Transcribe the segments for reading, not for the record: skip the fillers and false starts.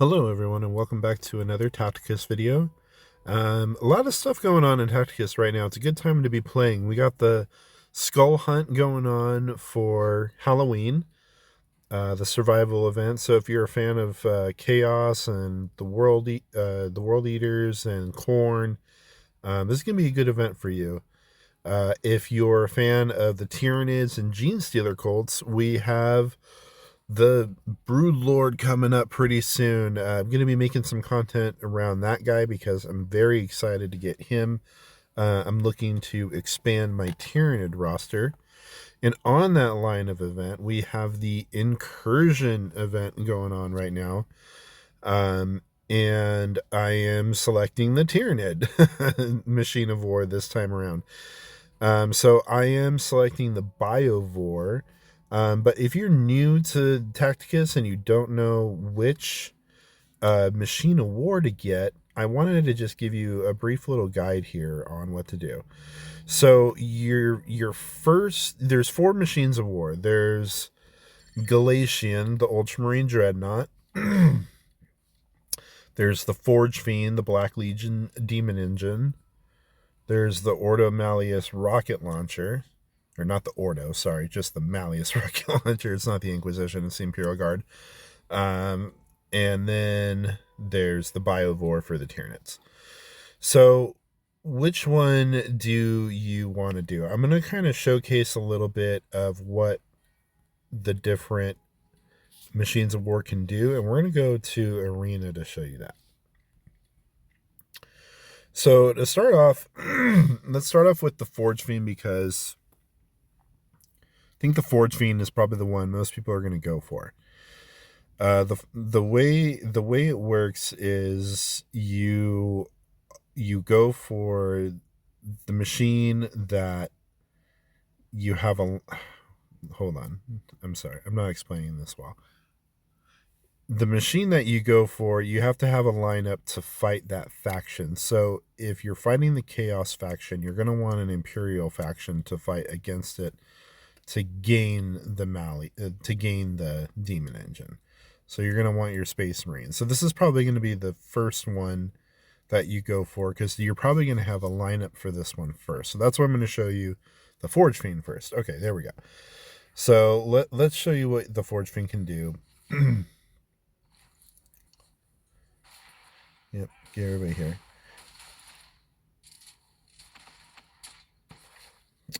Hello everyone and welcome back to another Tacticus video. A lot of stuff going on in Tacticus right now. It's a good time to be playing. We got the Skull Hunt going on for Halloween, the survival event. So if you're a fan of Chaos and the World Eaters and Corn, this is going to be a good event for you. If you're a fan of the Tyranids and Gene Stealer cults, we have the Brood Lord coming up pretty soon. I'm going to be making some content around that guy because I'm very excited to get him. I'm looking to expand my Tyranid roster. And on that line of event, we have the Incursion event going on right now. And I am selecting the Tyranid Machine of War this time around. So I am selecting the Biovore. But if you're new to Tacticus and you don't know which Machine of War to get, I wanted to just give you a brief little guide here on what to do. So your first, there's 4 Machines of War. There's Galatian, the Ultramarine Dreadnought. There's the Forge Fiend, the Black Legion Demon Engine. There's the Ordo Malleus Rocket Launcher. Or not the Ordo, sorry, just the Malleus Rocket Launcher. It's not the Inquisition, it's the Imperial Guard. And then there's the Biovore for the Tyranids. So which one do you want to do? I'm going to kind of showcase a little bit of what the different Machines of War can do, and we're going to go to Arena to show you that. So to start off, let's start off with the Forge Fiend because I think the Forge Fiend is probably the one most people are going to go for. The way it works is you go for the machine that you have a. Hold on, I'm sorry, I'm not explaining this well. The machine that you go for, you have to have a lineup to fight that faction. So if you're fighting the Chaos faction, you're going to want an Imperial faction to fight against it to gain the Demon Engine. So you're going to want your Space Marines. So this is probably going to be the first one that you go for because you're probably going to have a lineup for this one first. So that's why I'm going to show you the Forge Fiend first. Okay, there we go. So let's show you what the Forge Fiend can do. Yep, get everybody here.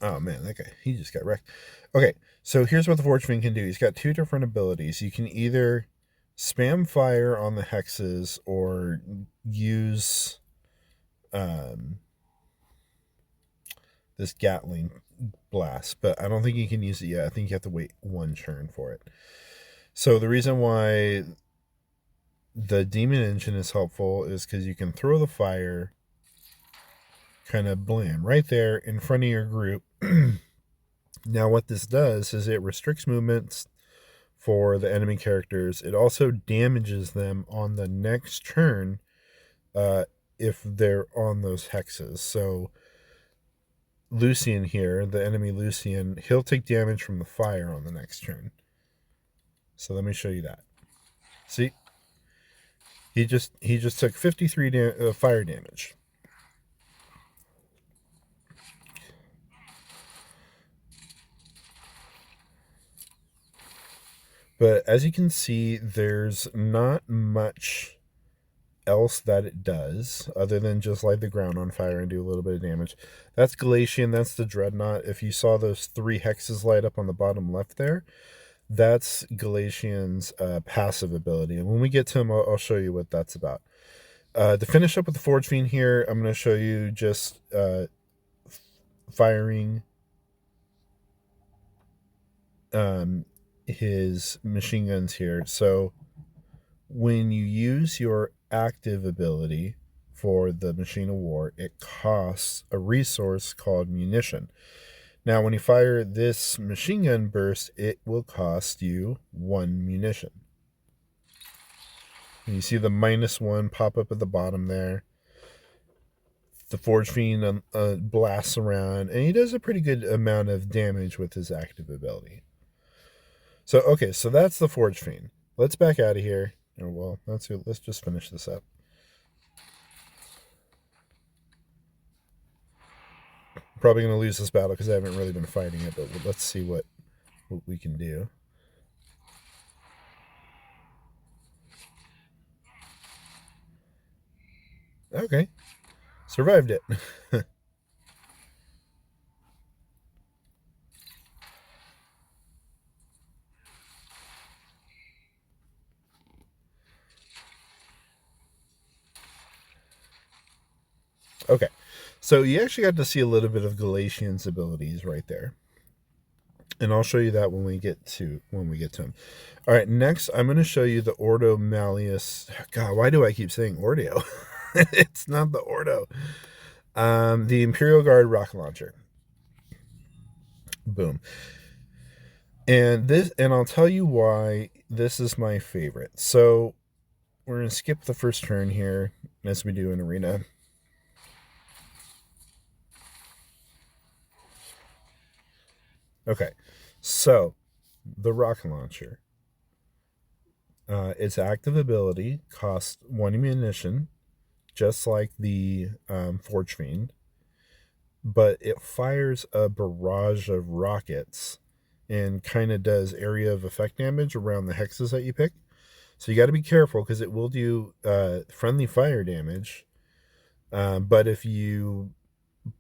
Oh man, that guy, he just got wrecked. Okay, so here's what the Forge Fiend can do. He's got 2 different abilities. You can either spam fire on the hexes or use this Gatling blast, but I don't think you can use it yet. I think you have to wait 1 turn for it. So the reason why the Demon Engine is helpful is because you can throw the fire kind of blam right there in front of your group. Now what this does is it restricts movements for the enemy characters. It also damages them on the next turn if they're on those hexes. So Lucian here, the enemy Lucian, he'll take damage from the fire on the next turn. So let me show you that. See? He just took 53 fire damage. But as you can see, there's not much else that it does other than just light the ground on fire and do a little bit of damage. That's Galatian, that's the Dreadnought. If you saw those 3 hexes light up on the bottom left there, that's Galatian's passive ability. And when we get to him, I'll show you what that's about. To finish up with the Forge Fiend here, I'm going to show you just firing his machine guns here. So when you use your active ability for the Machine of War, it costs a resource called munition. Now, when you fire this machine gun burst, it will cost you 1 munition. And you see the -1 pop up at the bottom there. The Forge Fiend blasts around, and he does a pretty good amount of damage with his active ability. So, okay, so that's the Forge Fiend. Let's back out of here. Oh, well, that's good. Let's just finish this up. Probably going to lose this battle because I haven't really been fighting it, but let's see what we can do. Okay. Survived it. Okay. So you actually got to see a little bit of Galatian's abilities right there. And I'll show you that when we get to him. All right, next I'm going to show you the Ordo Malleus. God, why do I keep saying Ordo? It's not the Ordo. The Imperial Guard rocket launcher. Boom. And I'll tell you why this is my favorite. So we're going to skip the first turn here as we do in arena. Okay, so the rocket launcher. Its active ability costs 1 ammunition, just like the Forge Fiend, but it fires a barrage of rockets and kind of does area of effect damage around the hexes that you pick. So you got to be careful because it will do friendly fire damage, but if you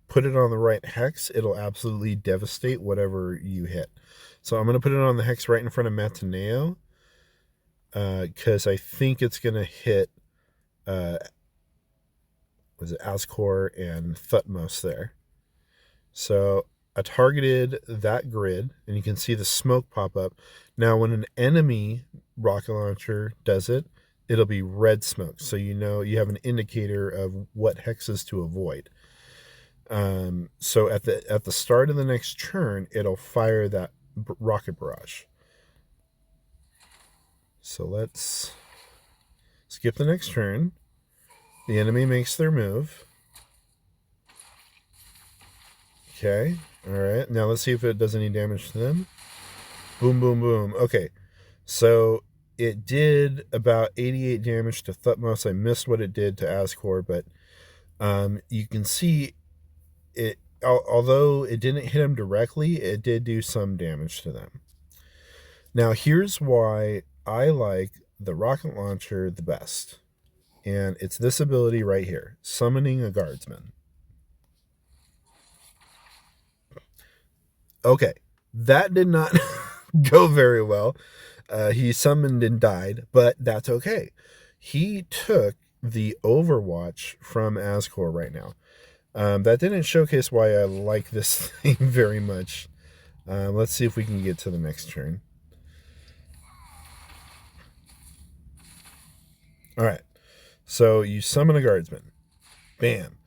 put it on the right hex, it'll absolutely devastate whatever you hit. So I'm going to put it on the hex right in front of Matineo because I think it's going to hit was it Ascor and Thutmose there. So I targeted that grid, and you can see the smoke pop up. Now, when an enemy rocket launcher does it, it'll be red smoke. So you know you have an indicator of what hexes to avoid. So at the start of the next turn, it'll fire that rocket barrage. So let's skip the next turn. The enemy makes their move. Okay. All right. Now let's see if it does any damage to them. Boom, boom, boom. Okay. So it did about 88 damage to Thutmose. I missed what it did to Ascor, but you can see it. Although it didn't hit him directly, it did do some damage to them. Now here's why I like the rocket launcher the best. And it's this ability right here, summoning a guardsman. Okay, that did not go very well. He summoned and died, but that's okay. He took the Overwatch from Ascor right now. That didn't showcase why I like this thing very much. Let's see if we can get to the next turn. All right. So you summon a guardsman. Bam.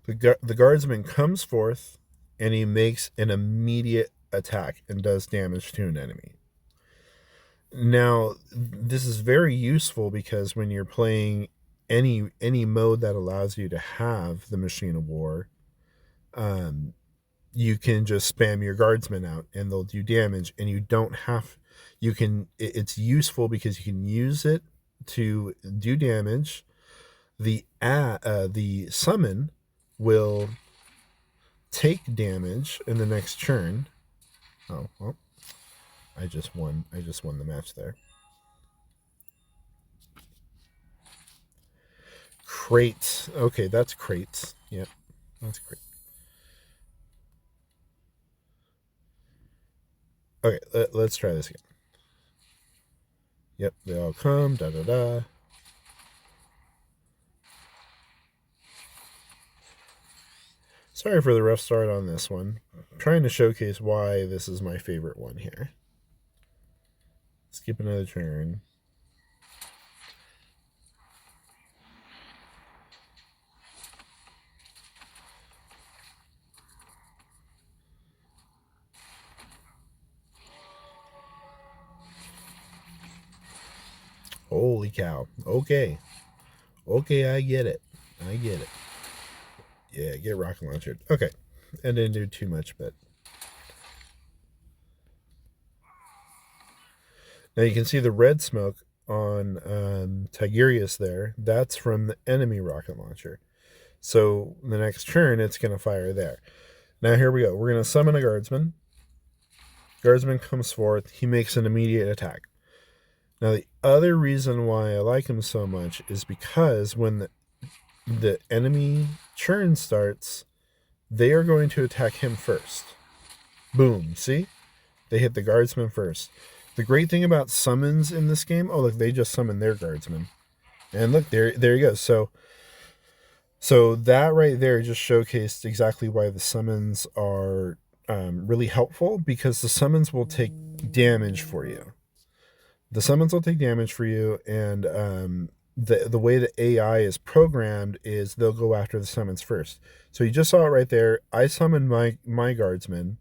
The guardsman comes forth and he makes an immediate attack and does damage to an enemy. Now, this is very useful because when you're playing any mode that allows you to have the Machine of War, you can just spam your guardsmen out and they'll do damage, and you don't have. You can. It's useful because you can use it to do damage. The summon will take damage in the next turn. Oh well, I just won the match there. Crates. Okay, that's crates. Yep, that's great. Okay, let's try this again. Yep, they all come. Da da da. Sorry for the rough start on this one. I'm trying to showcase why this is my favorite one here. Skip another turn. Holy cow. Okay. Okay, I get it. Yeah, get rocket launcher. Okay. I didn't do too much, but now you can see the red smoke on Tigurius there, that's from the enemy rocket launcher. So the next turn, it's going to fire there. Now here we go. We're going to summon a guardsman. Guardsman comes forth. He makes an immediate attack. Now the other reason why I like him so much is because when the enemy turn starts, they are going to attack him first. Boom. See? They hit the guardsman first. The great thing about summons in this game, oh look, they just summoned their guardsman. And look, there you go. So that right there just showcased exactly why the summons are really helpful, because the summons will take damage for you. The summons will take damage for you, and the way the AI is programmed is they'll go after the summons first. So you just saw it right there. I summoned my guardsman,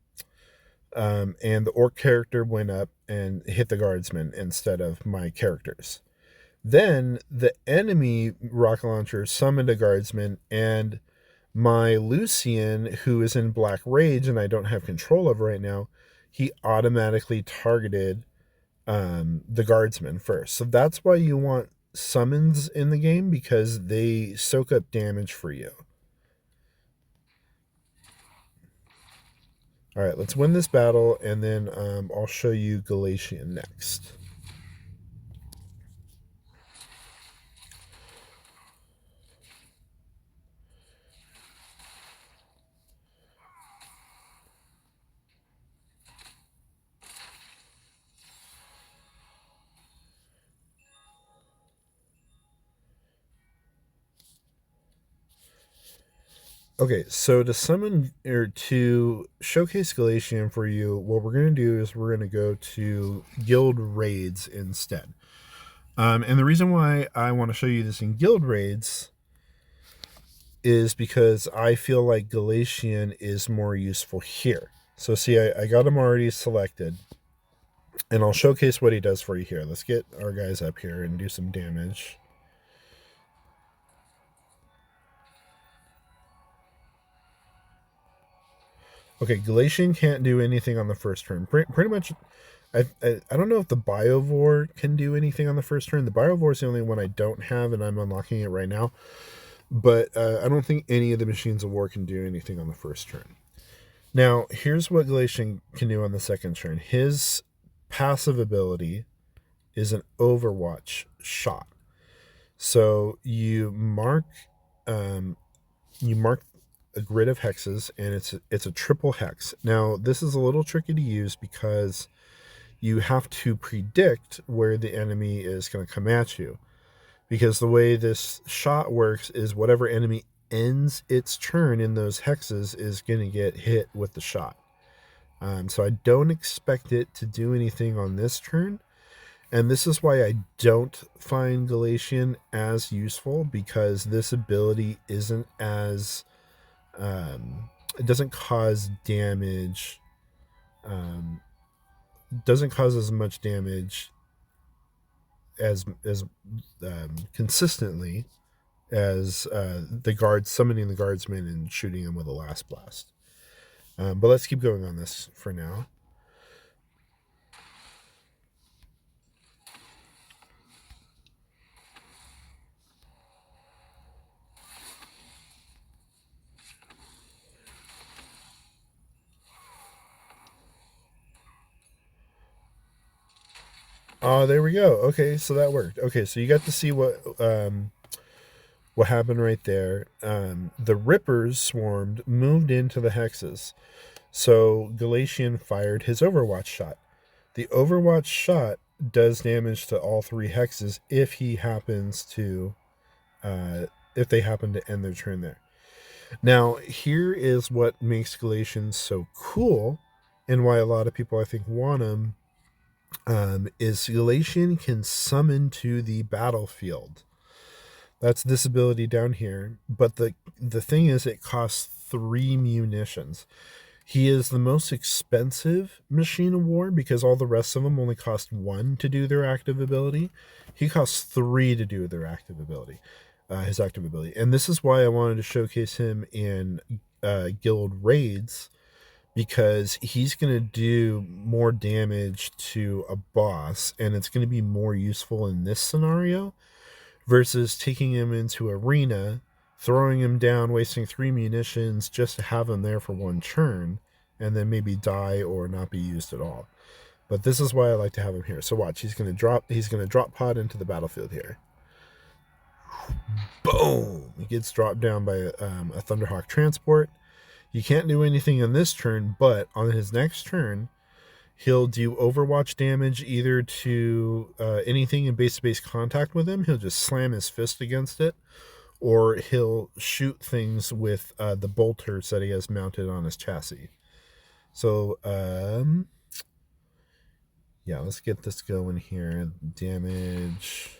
and the orc character went up and hit the guardsman instead of my characters. Then the enemy rocket launcher summoned a guardsman, and my Lucian, who is in Black Rage and I don't have control of right now, he automatically targeted the guardsman first. So that's why you want summons in the game, because they soak up damage for you. All right, let's win this battle, and then I'll show you Galatian next. Okay, so to summon or to showcase Galatian for you, what we're going to do is we're going to go to guild raids instead. And the reason why I want to show you this in guild raids is because I feel like Galatian is more useful here. So see, I got him already selected, and I'll showcase what he does for you here. Let's get our guys up here and do some damage. Okay, Galatian can't do anything on the first turn. Pretty much, I don't know if the Biovore can do anything on the first turn. The Biovore is the only one I don't have, and I'm unlocking it right now. But I don't think any of the Machines of War can do anything on the first turn. Now, here's what Galatian can do on the second turn. His passive ability is an Overwatch shot. So you mark a grid of hexes, and it's a triple hex. Now, this is a little tricky to use because you have to predict where the enemy is going to come at you. Because the way this shot works is whatever enemy ends its turn in those hexes is going to get hit with the shot. So I don't expect it to do anything on this turn. And this is why I don't find Galatian as useful, because this ability isn't as... it doesn't cause damage. Doesn't cause as much damage as consistently as the guards summoning the guardsman and shooting him with a last blast. But let's keep going on this for now. Oh, there we go. Okay, so that worked. Okay, so you got to see what happened right there. The Rippers swarmed, moved into the hexes. So Galatian fired his Overwatch shot. The Overwatch shot does damage to all three hexes if he happens to, if they happen to end their turn there. Now, here is what makes Galatian so cool, and why a lot of people I think want him. Is Galatian can summon to the battlefield. That's this ability down here. But the thing is, it costs 3 munitions. He is the most expensive Machine of War because all the rest of them only cost 1 to do their active ability. He costs 3 to do their active ability, his active ability. And this is why I wanted to showcase him in guild raids, because he's going to do more damage to a boss, and it's going to be more useful in this scenario versus taking him into arena, throwing him down, wasting 3 munitions just to have him there for one turn, and then maybe die or not be used at all. But this is why I like to have him here. So watch, he's gonna drop pod into the battlefield here. Boom! He gets dropped down by a Thunderhawk transport. You can't do anything on this turn, but on his next turn, he'll do Overwatch damage either to anything in base-to-base contact with him. He'll just slam his fist against it, or he'll shoot things with the bolters that he has mounted on his chassis. So, yeah, let's get this going here. Damage.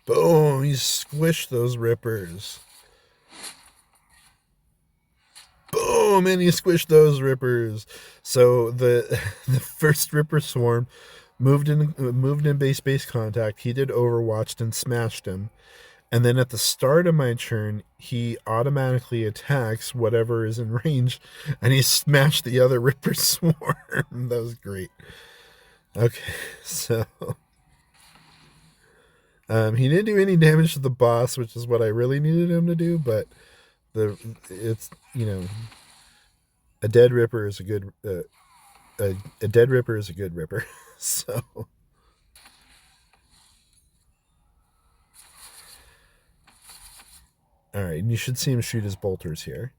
Boom! He squished those rippers. Boom! And he squished those rippers. So the first Ripper Swarm moved in base contact. He did Overwatched and smashed him. And then at the start of my turn, he automatically attacks whatever is in range, and he smashed the other Ripper Swarm. That was great. Okay, so he didn't do any damage to the boss, which is what I really needed him to do. But it's a dead Ripper is a good a dead Ripper is a good Ripper. So. All right, and you should see him shoot his bolters here.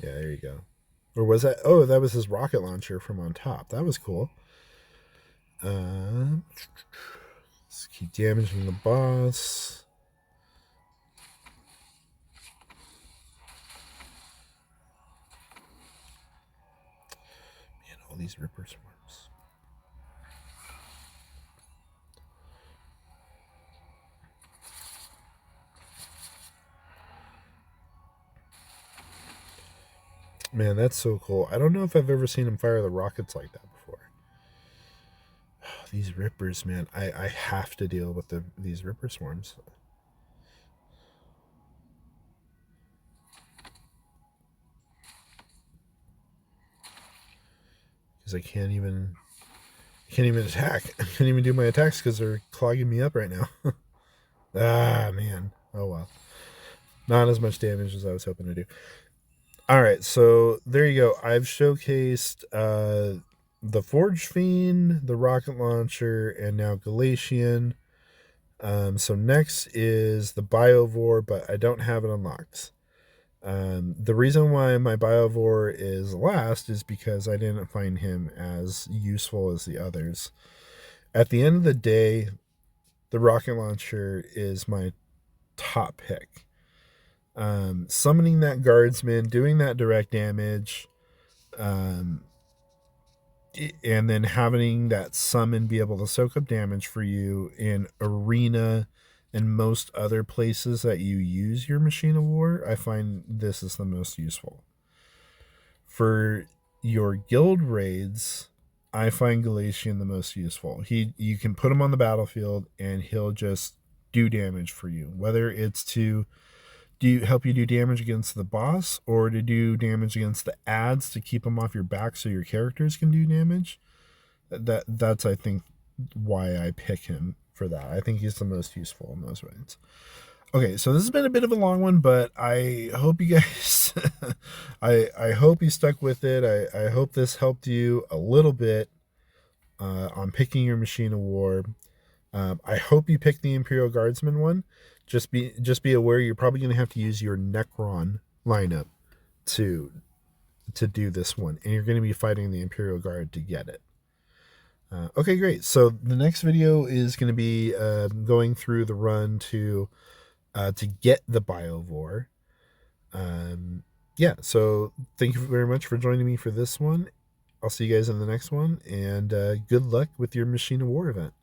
Yeah, there you go. Or was that? Oh, that was his rocket launcher from on top. That was cool. Let's keep damaging the boss. Man, all these Ripper Swarms. Man, that's so cool. I don't know if I've ever seen him fire the rockets like that before. These Rippers, man. I have to deal with these Ripper Swarms. Because I can't even attack. I can't even do my attacks because they're clogging me up right now. Ah, man. Oh, well. Not as much damage as I was hoping to do. All right, so there you go. I've showcased the Forge Fiend, the Rocket Launcher, and now Galatian. So next is the Biovore, but I don't have it unlocked. The reason why my Biovore is last is because I didn't find him as useful as the others. At the end of the day, the Rocket Launcher is my top pick. Summoning that guardsman, doing that direct damage, and then having that summon be able to soak up damage for you in arena and most other places that you use your Machine of War, I find this is the most useful. For your guild raids, I find Galatian the most useful. You can put him on the battlefield and he'll just do damage for you, whether it's to help you do damage against the boss or to do damage against the ads to keep them off your back so your characters can do damage. That's I think why I pick him for that. I think he's the most useful in those raids. Okay, so this has been a bit of a long one, but I hope you guys I hope you stuck with it. I hope this helped you a little bit on picking your Machine of War. I hope you pick the Imperial Guardsman one. Just be aware you're probably going to have to use your Necron lineup to do this one, and you're going to be fighting the Imperial Guard to get it. Okay, great. So the next video is going to be going through the run to get the Biovore. Yeah, so thank you very much for joining me for this one. I'll see you guys in the next one, and good luck with your Machine of War event.